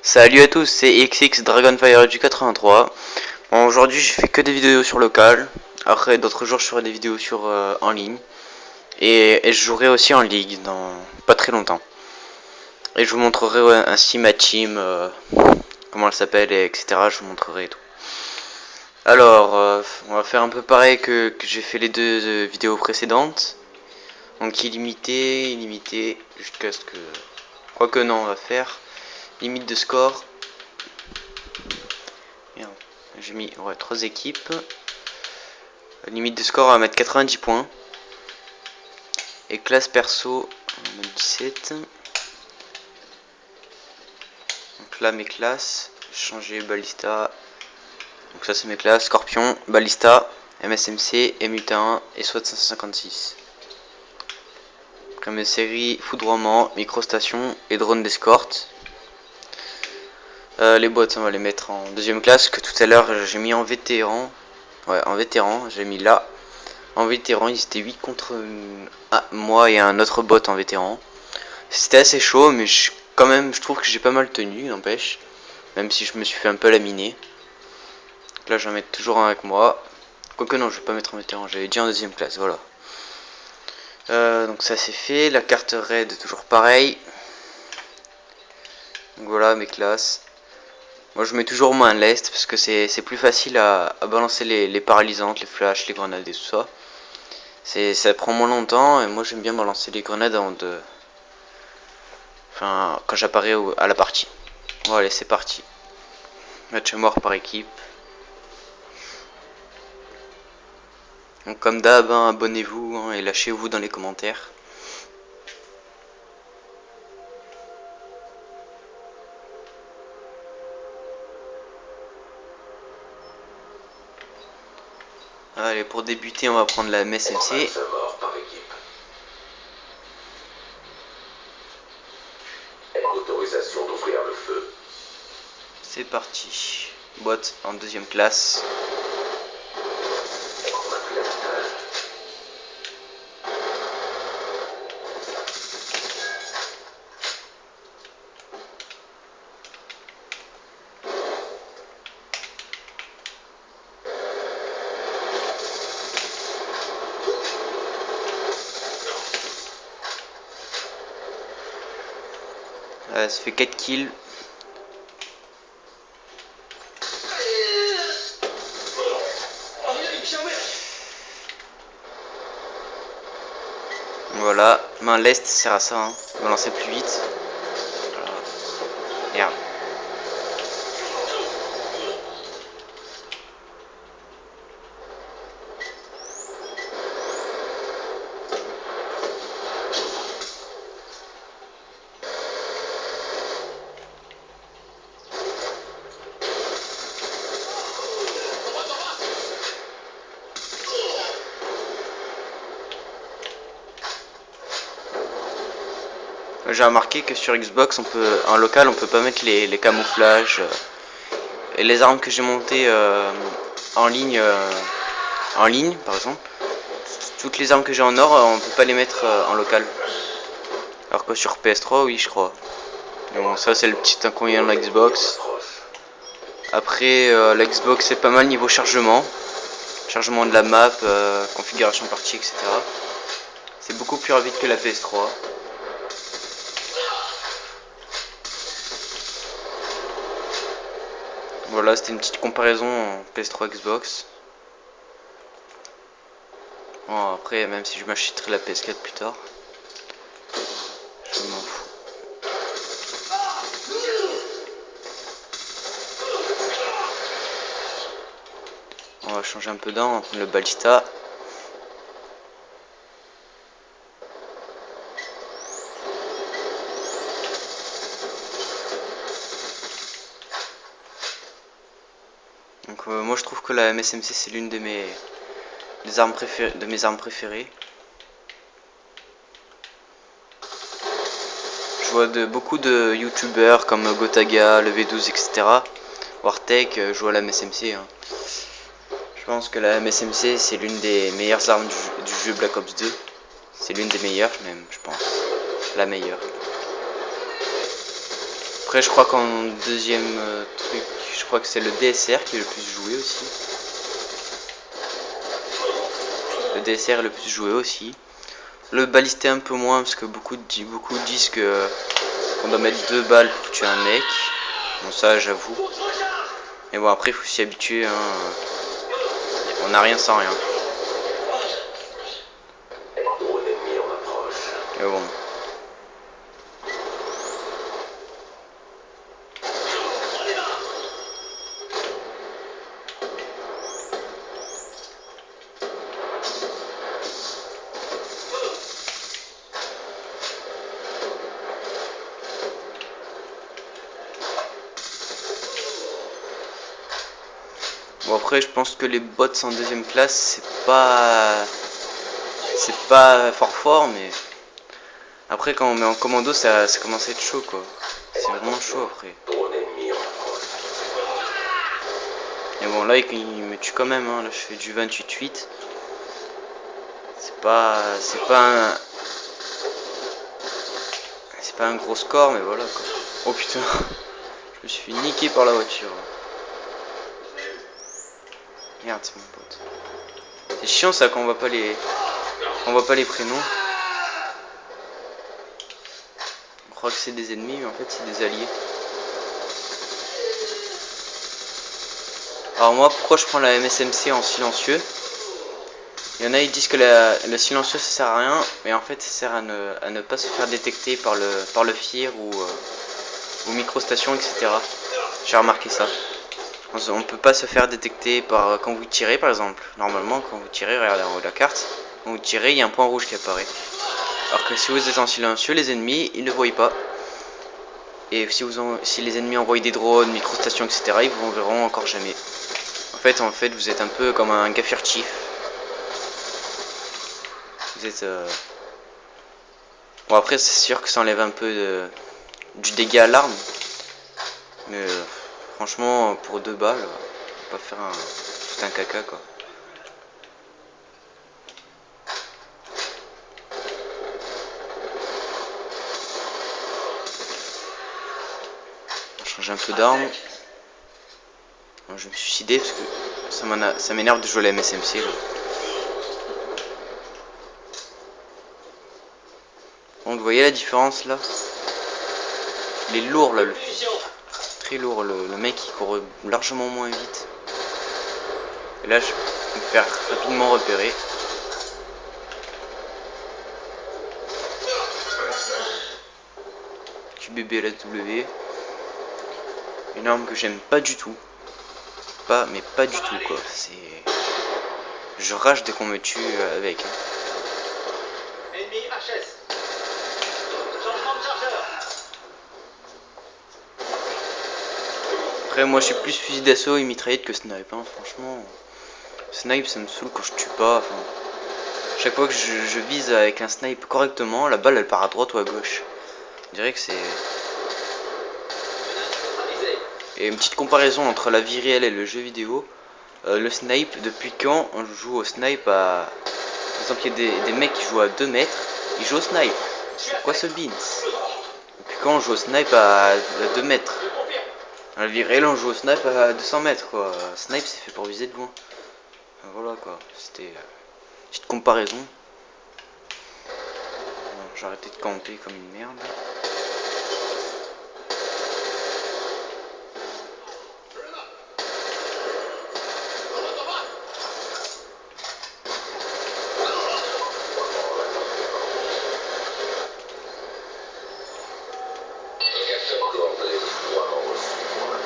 Salut à tous, c'est XX Dragonfire du 83. Bon, aujourd'hui j'ai fait que des vidéos sur local. Après d'autres jours je ferai des vidéos sur en ligne. Et je jouerai aussi en ligue dans pas très longtemps. Et je vous montrerai ainsi ma team, comment elle s'appelle, et etc. Je vous montrerai et tout. Alors, on va faire un peu pareil que j'ai fait les deux vidéos précédentes. Donc illimité, illimité, jusqu'à ce que... Quoique non, on va faire limite de score. Merde, j'ai mis 3 équipes. Limite de score, on va mettre 90 points. Et classe perso, on va mettre 17. Donc là, mes classes, changer Ballista. Donc ça, c'est mes classes: Scorpion, Ballista, MSMC, MUT1 et SWAT 556. Après mes séries: foudroiement, microstation et drone d'escorte. Les bots, on va les mettre en deuxième classe, que tout à l'heure j'ai mis en vétéran. Ouais, en vétéran, j'ai mis là. En vétéran, ils étaient 8 contre moi et un autre bot en vétéran. C'était assez chaud, mais quand même, je trouve que j'ai pas mal tenu, n'empêche. Même si je me suis fait un peu laminer. Donc là, je vais mettre toujours un avec moi. Quoique non, je vais pas mettre en vétéran, j'avais dit en deuxième classe, voilà. Donc ça c'est fait. La carte raid, toujours pareil. Donc voilà mes classes. Moi je mets toujours moins lest parce que c'est plus facile à balancer les paralysantes, les flashs, les grenades et tout ça. Ça prend moins longtemps et moi j'aime bien balancer les grenades avant de... Enfin, quand j'apparais à la partie. Bon allez, c'est parti. Match mort par équipe. Donc comme d'hab, hein, abonnez-vous hein, et lâchez-vous dans les commentaires. Allez, pour débuter, on va prendre la MSMC. Autorisation d'ouvrir le feu. C'est parti. Boîte en deuxième classe. Ça fait 4 kills. Voilà, main lest sert à ça, hein. On va lancer plus vite. Voilà. Merde. J'ai remarqué que sur Xbox, en local, on peut pas mettre les camouflages et les armes que j'ai montées en ligne, par exemple. Toutes les armes que j'ai en or, on peut pas les mettre en local. Alors que sur PS3, oui, je crois. Mais bon, ça c'est le petit inconvénient de la Xbox. Après, la Xbox c'est pas mal niveau chargement. Chargement de la map, configuration partie, etc. C'est beaucoup plus rapide que la PS3. Voilà, c'était une petite comparaison en PS3 Xbox. Bon, après, même si je m'achèterai la PS4 plus tard, je m'en fous. On va changer un peu d'arme, on va prendre le Ballista. Donc moi je trouve que la MSMC c'est l'une de mes armes préférées. Je vois beaucoup de youtubeurs comme Gotaga, le V12, etc. Wartech jouent à la MSMC. Hein. Je pense que la MSMC c'est l'une des meilleures armes du jeu Black Ops 2. C'est l'une des meilleures même, je pense. La meilleure. Après, je crois qu'en deuxième truc, je crois que c'est le DSR qui est le plus joué aussi. Le DSR est le plus joué aussi. Le balisté un peu moins parce que beaucoup disent que on doit mettre 2 balles pour tuer un mec. Bon, ça j'avoue. Mais bon, après il faut s'y habituer, hein. On n'a rien sans rien. Mais bon. Bon, après je pense que les bots en deuxième classe c'est pas fort, mais après quand on met en commando ça commence à être chaud quoi. C'est vraiment chaud après. Mais bon, là il me tue quand même, hein. Là je fais du 28-8. C'est pas un gros score, mais voilà quoi. Oh putain, je me suis niqué par la voiture. Merde, c'est mon pote. C'est chiant ça quand on voit pas les prénoms. On croit que c'est des ennemis, mais en fait c'est des alliés. Alors moi, pourquoi je prends la MSMC en silencieux? Il y en a ils disent que le silencieux ça sert à rien, mais en fait ça sert à ne pas se faire détecter par le FIR ou microstation, etc. J'ai remarqué ça. On ne peut pas se faire détecter quand vous tirez par exemple. Normalement quand vous tirez, regardez en haut de la carte, quand vous tirez il y a un point rouge qui apparaît. Alors que si vous êtes en silencieux, les ennemis ils ne voient pas. Et si les ennemis envoient des drones, microstations, etc., ils vous verront encore jamais. En fait, vous êtes un peu comme un gars furtif. Vous êtes... Bon, après, c'est sûr que ça enlève un peu du dégât à l'arme. Mais franchement, pour 2 balles, on va pas faire tout un caca, quoi. On va changer un peu d'arme. Je vais me suicider parce que ça m'énerve de jouer à la MSMC, là. Donc, vous voyez la différence, là? Il est lourd, là, le fusil. Très lourd, le mec il court largement moins vite. Et là je peux me faire rapidement repérer. QBB LSW. Une arme que j'aime pas du tout. Mais pas du tout quoi. Je rage dès qu'on me tue avec. Ennemi HS. Changement de chargeur. Après moi je suis plus fusil d'assaut et mitraillette que snipe, hein. Franchement. Snipe ça me saoule quand je tue pas. Enfin, chaque fois que je vise avec un snipe correctement, la balle elle part à droite ou à gauche. Je dirais que c'est... Et une petite comparaison entre la vie réelle et le jeu vidéo. Le snipe, depuis quand on joue au snipe à... Par exemple, il y a des mecs qui jouent à 2 mètres, ils jouent au snipe. C'est quoi ce beans? Depuis quand on joue au snipe à 2 mètres? Dans la vie réelle, on joue au snipe à 200 mètres, quoi. Snipe, c'est fait pour viser de loin. Enfin, voilà, quoi. C'était une petite comparaison. Bon, j'ai arrêté de camper comme une merde.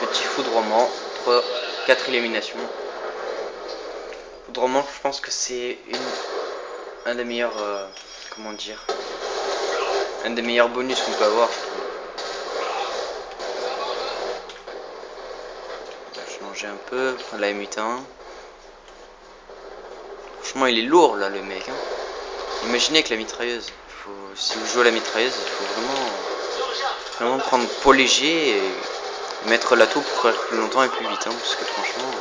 Petit foudroiement, 4 éliminations. Foudroiement, je pense que c'est un des meilleurs, comment dire, un des meilleurs bonus qu'on peut avoir. On va changer un peu, prendre la M81. Franchement, il est lourd là, le mec. Hein. Imaginez avec la mitrailleuse. Si vous jouez à la mitrailleuse, il faut vraiment prendre pot léger et mettre l'atout pour faire plus longtemps et plus vite. Hein, parce que franchement.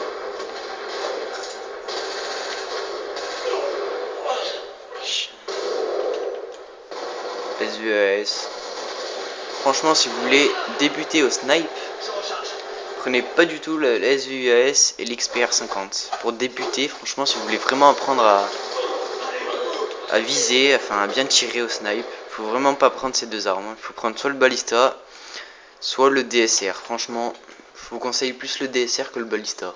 SVAS. Franchement, si vous voulez débuter au snipe, prenez pas du tout le SVUAS et l'XPR 50. Pour débuter, franchement, si vous voulez vraiment apprendre à viser, enfin à bien tirer au snipe, faut vraiment pas prendre ces deux armes. Il faut prendre soit le ballista, soit le DSR. Franchement, je vous conseille plus le DSR que le ballista.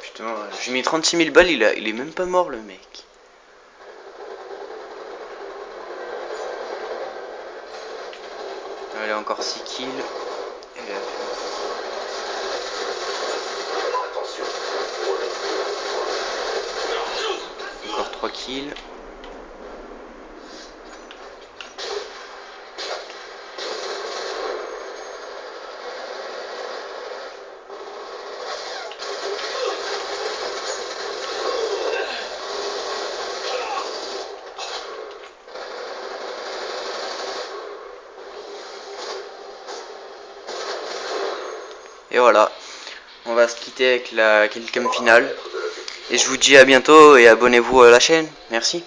Putain, j'ai mis 36 000 balles, il est même pas mort le mec. Allez, encore 6 kills. Et là, encore 3 kills. Et voilà, on va se quitter avec la killcam finale. Et je vous dis à bientôt et abonnez-vous à la chaîne. Merci.